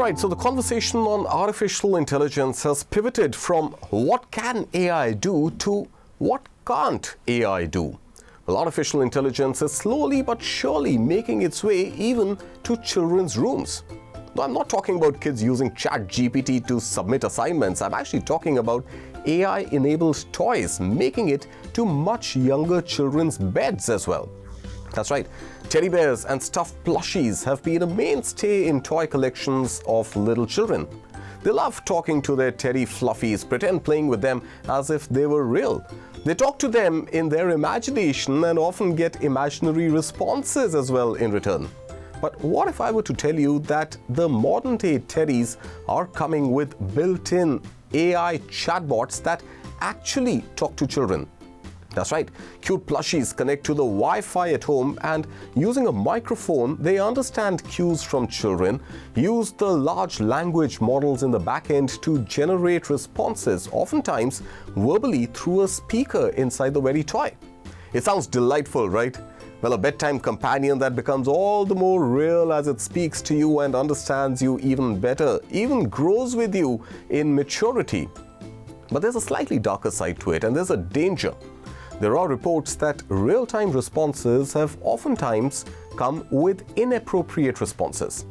Alright, so the conversation on artificial intelligence has pivoted from what can AI do to what can't AI do. Well, artificial intelligence is slowly but surely making its way even to children's rooms. Now, I'm not talking about kids using ChatGPT to submit assignments. I'm actually talking about AI-enabled toys making it to much younger children's beds as well. That's right, teddy bears and stuffed plushies have been a mainstay in toy collections of little children. They love talking to their teddy fluffies, pretend playing with them as if they were real. They talk to them in their imagination and often get imaginary responses as well in return. But what if I were to tell you that the modern-day teddies are coming with built-in AI chatbots that actually talk to children? That's right, cute plushies connect to the Wi-Fi at home and using a microphone, they understand cues from children, use the large language models in the back end to generate responses, oftentimes verbally through a speaker inside the very toy. It sounds delightful, right? Well, a bedtime companion that becomes all the more real as it speaks to you and understands you even better, even grows with you in maturity. But there's a slightly darker side to it, and there's a danger. There are reports that real-time responses have oftentimes come with inappropriate responses.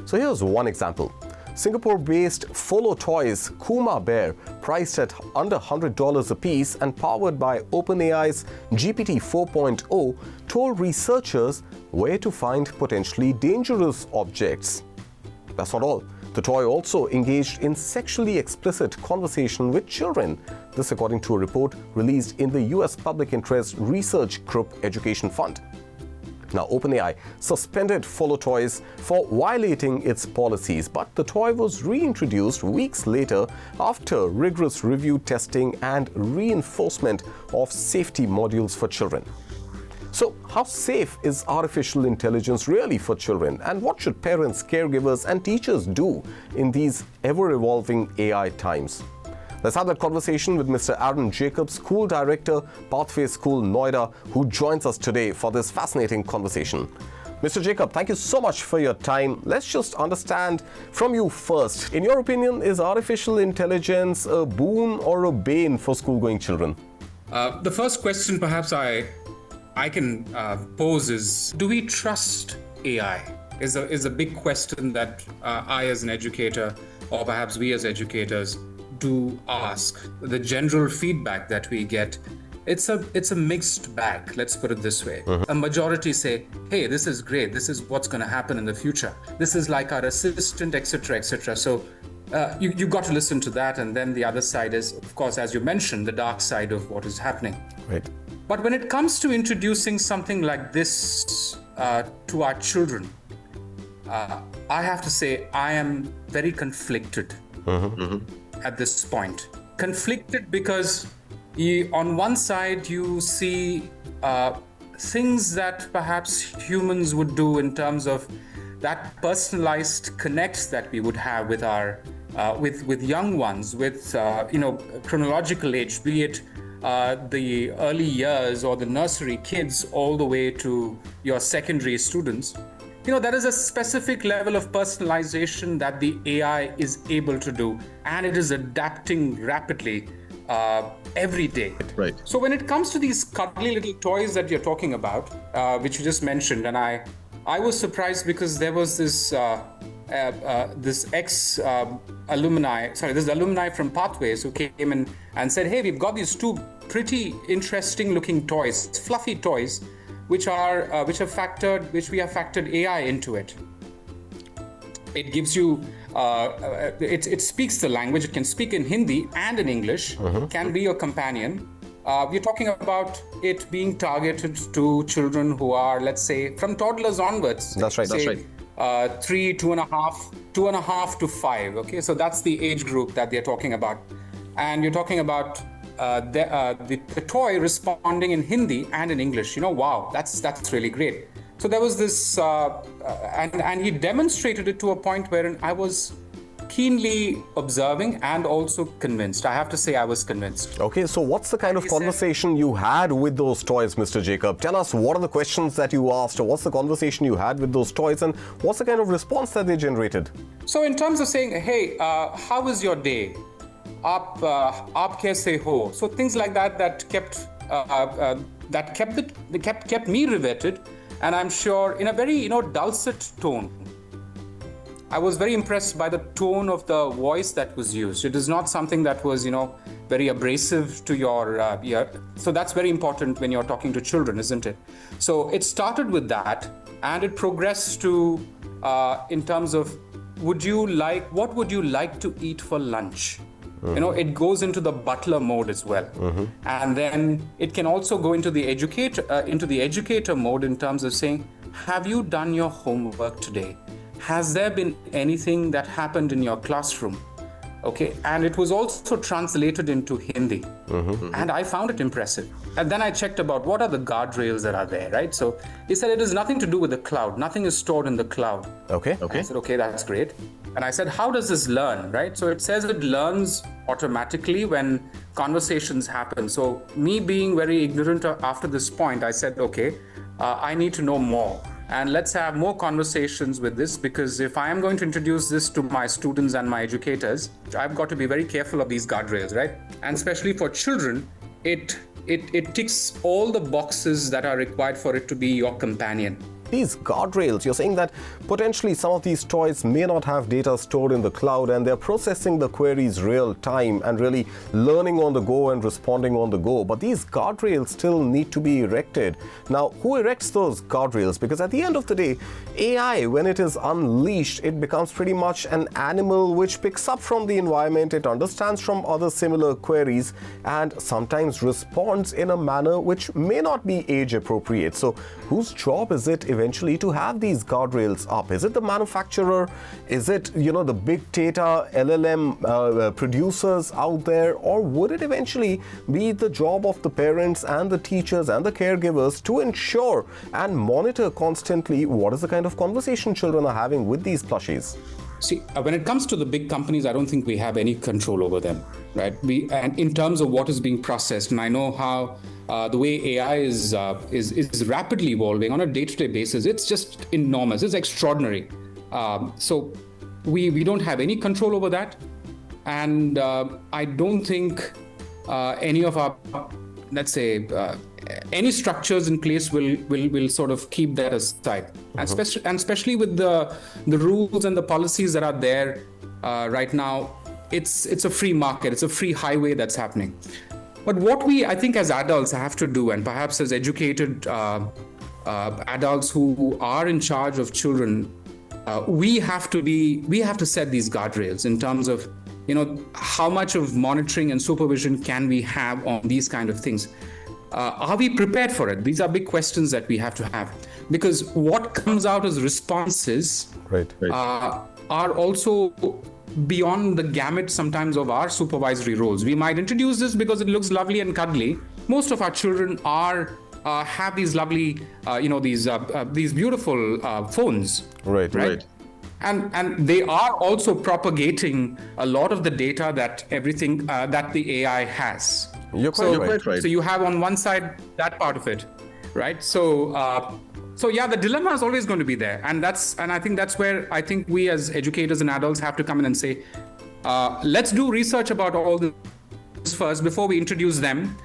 So here's one example. Singapore-based FoloToy's Kumma bear, priced at under $100 a piece and powered by OpenAI's GPT 4.0, told researchers where to find potentially dangerous objects. That's not all. The toy also engaged in sexually explicit conversation with children. This according to a report released in the US Public Interest Research Group Education Fund. Now, OpenAI suspended FoloToys for violating its policies, but the toy was reintroduced weeks later after rigorous review testing and reinforcement of safety modules for children. So, how safe is artificial intelligence really for children? And what should parents, caregivers, and teachers do in these ever-evolving AI times? Let's have that conversation with Mr. Aaron Jacobs, School Director, Pathway School, Noida, who joins us today for this fascinating conversation. Mr. Jacob, thank you so much for your time. Let's just understand from you first. In your opinion, is artificial intelligence a boon or a bane for school-going children? The first question perhaps I can pose is, do we trust AI? Is a big question that I as an educator, or perhaps we as educators, do ask. The general feedback that we get, it's a mixed bag, let's put it this way. A majority say, hey, this is great, this is what's going to happen in the future. This is like our assistant, etc., etc. So you've got to listen to that. And then the other side is, of course, as you mentioned, the dark side of what is happening. Right. But when it comes to introducing something like this to our children, I have to say I am very conflicted at this point. Conflicted because on one side you see things that perhaps humans would do in terms of that personalized connects that we would have with our with young ones, with chronological age, be it the early years or the nursery kids all the way to your secondary students. There is a specific level of personalization that the AI is able to do, and it is adapting rapidly every day. Right. So when it comes to these cuddly little toys that you're talking about, which you just mentioned, and I was surprised because there was this this alumni from Pathways who came in and said, hey, we've got these two pretty interesting looking toys, fluffy toys, which we have factored AI into it. It gives you, it speaks the language. It can speak in Hindi and in English, can be your companion. We're talking about it being targeted to children who are, let's say, from toddlers onwards. That's right. 3, 2.5 to 5. Okay, so that's the age group that they're talking about. And you're talking about the toy responding in Hindi and in English. Wow, that's really great. So there was this, and he demonstrated it to a point wherein I was keenly observing and also convinced. I have to say I was convinced. Okay, so what's the kind of conversation you had with those toys, Mr. Jacob? Tell us, what are the questions that you asked, or what's the conversation you had with those toys, and what's the kind of response that they generated? So in terms of saying, hey, how was your day? Aap kaise ho? So things like that kept me riveted, and I'm sure in a very dulcet tone. I was very impressed by the tone of the voice that was used. It is not something that was very abrasive to your ear. So that's very important when you're talking to children, isn't it? So it started with that, and it progressed to in terms of what would you like to eat for lunch? It goes into the butler mode as well. And then it can also go into the educator mode in terms of saying, have you done your homework today? Has there been anything that happened in your classroom? Okay, and it was also translated into Hindi. And I found it impressive. And then I checked about what are the guardrails that are there, right? So he said it has nothing to do with the cloud. Nothing is stored in the cloud. Okay. I said, okay, that's great. And I said, how does this learn, right? So it says it learns automatically when conversations happen. So me being very ignorant after this point, I said, okay, I need to know more. And let's have more conversations with this, because if I am going to introduce this to my students and my educators, I've got to be very careful of these guardrails, right? And especially for children, it ticks all the boxes that are required for it to be your companion. These guardrails, you're saying that potentially some of these toys may not have data stored in the cloud, and they're processing the queries real time and really learning on the go and responding on the go. But these guardrails still need to be erected. Now, who erects those guardrails? Because at the end of the day, AI, when it is unleashed, it becomes pretty much an animal which picks up from the environment, it understands from other similar queries, and sometimes responds in a manner which may not be age appropriate. So whose job is it eventually to have these guardrails up? Is it the manufacturer? Is it, the big data LLM producers out there? Or would it eventually be the job of the parents and the teachers and the caregivers to ensure and monitor constantly what is the kind of conversation children are having with these plushies? See, when it comes to the big companies, I don't think we have any control over them, right? And in terms of what is being processed, and I know how the way AI is rapidly evolving on a day-to-day basis, it's just enormous. It's extraordinary. So we don't have any control over that, and I don't think any of our, let's say, any structures in place will sort of keep that aside. And especially with the rules and the policies that are there right now, it's a free market, it's a free highway that's happening. But what we, I think, as adults have to do, and perhaps as educated adults who are in charge of children, we have to set these guardrails in terms of, how much of monitoring and supervision can we have on these kind of things? Are we prepared for it? These are big questions that we have to have, because what comes out as responses are also beyond the gamut sometimes of our supervisory roles. We might introduce this because it looks lovely and cuddly. Most of our children have these lovely, these beautiful phones. Right. And they are also propagating a lot of the data that the AI has. You're quite right. So you have on one side that part of it, right? So yeah, the dilemma is always going to be there, and I think that's where I think we as educators and adults have to come in and say, let's do research about all this first before we introduce them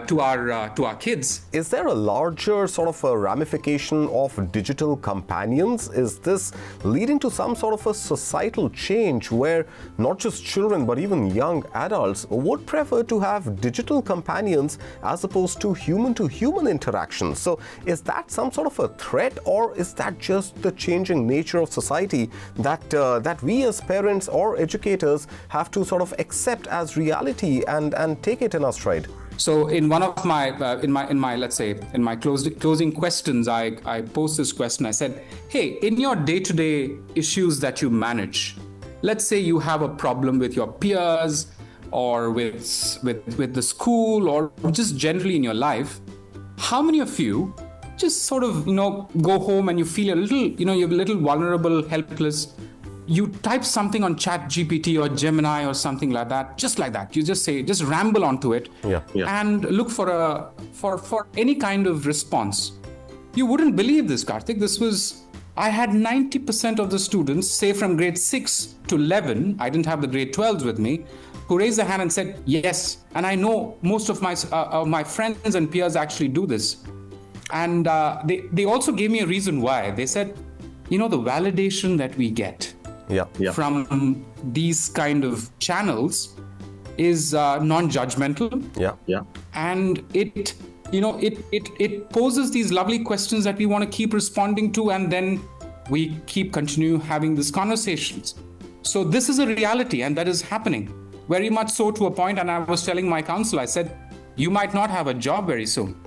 to our kids. Is there a larger sort of a ramification of digital companions? Is this leading to some sort of a societal change where not just children but even young adults would prefer to have digital companions as opposed to human interactions? So is that some sort of a threat, or is that just the changing nature of society that we as parents or educators have to sort of accept as reality and take it in our stride? So in one of my let's say in my closing questions, I posed this question. I said, hey, in your day-to-day issues that you manage, let's say you have a problem with your peers or with the school or just generally in your life, how many of you just sort of go home and you feel a little you're a little vulnerable, helpless, you type something on ChatGPT or Gemini or something like that, just like that. You just ramble onto it and look for any kind of response. You wouldn't believe this, Karthik. I had 90% of the students, say from grade 6 to 11, I didn't have the grade 12s with me, who raised their hand and said, yes. And I know most of my friends and peers actually do this. And they also gave me a reason why. They said, the validation that we get from these kind of channels is non-judgmental. And it poses these lovely questions that we want to keep responding to, and then we continue having these conversations. So this is a reality, and that is happening very much so to a point. And I was telling my counselor, I said, you might not have a job very soon.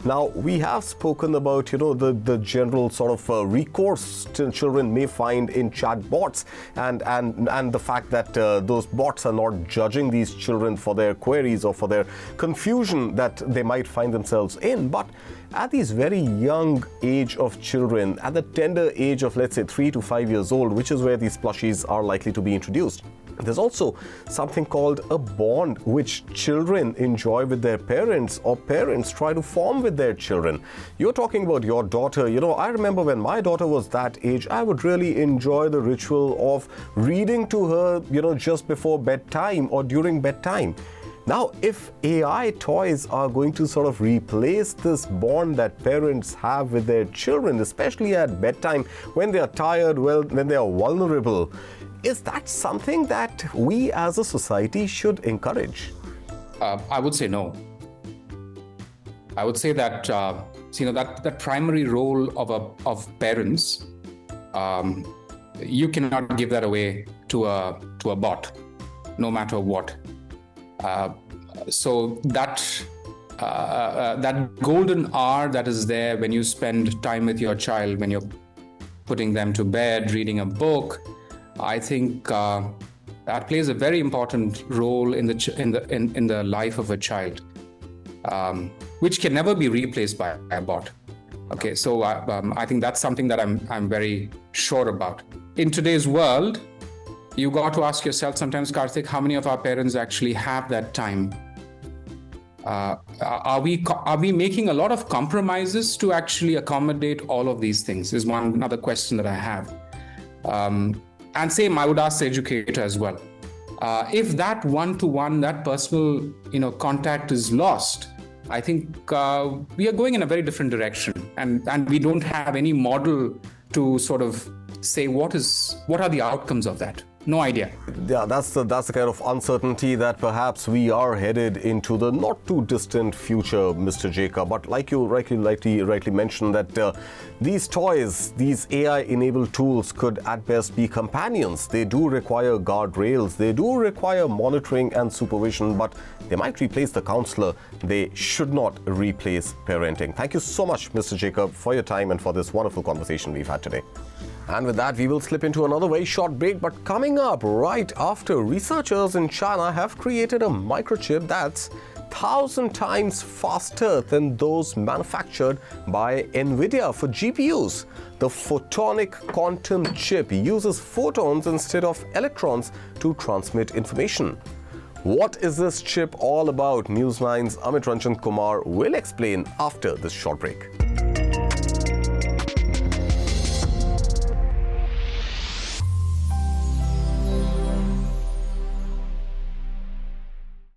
Now, we have spoken about, the general sort of recourse children may find in chatbots and the fact that those bots are not judging these children for their queries or for their confusion that they might find themselves in. But at this very young age of children, at the tender age of, let's say, 3 to 5 years old, which is where these plushies are likely to be introduced, there's also something called a bond which children enjoy with their parents, or parents try to form with their children. You're talking about your daughter. I remember when my daughter was that age, I would really enjoy the ritual of reading to her, just before bedtime or during bedtime. Now, if AI toys are going to sort of replace this bond that parents have with their children, especially at bedtime when they are tired, when they are vulnerable, is that something that we as a society should encourage? I would say no. I would say that that primary role of parents, you cannot give that away to a bot, no matter what. So that golden hour that is there when you spend time with your child, when you're putting them to bed, reading a book, I think that plays a very important role in the life of a child, which can never be replaced by a bot. Okay, so I think that's something that I'm very sure about. In today's world, you got to ask yourself sometimes, Karthik, how many of our parents actually have that time? Are we making a lot of compromises to actually accommodate all of these things? Is another question that I have. And same, I would ask the educator as well. If that one-to-one, that personal, contact is lost, I think we are going in a very different direction, and we don't have any model to sort of say what are the outcomes of that. No idea. Yeah, that's the kind of uncertainty that perhaps we are headed into the not too distant future, Mr. Jacob. But like you rightly mentioned, that these toys, these AI-enabled tools could at best be companions. They do require guardrails. They do require monitoring and supervision, but they might replace the counselor. They should not replace parenting. Thank you so much, Mr. Jacob, for your time and for this wonderful conversation we've had today. And with that, we will slip into another very short break. But coming up right after, researchers in China have created a microchip that's 1,000 times faster than those manufactured by NVIDIA for GPUs. The photonic quantum chip uses photons instead of electrons to transmit information. What is this chip all about? Newsline's Amit Ranjan Kumar will explain after this short break.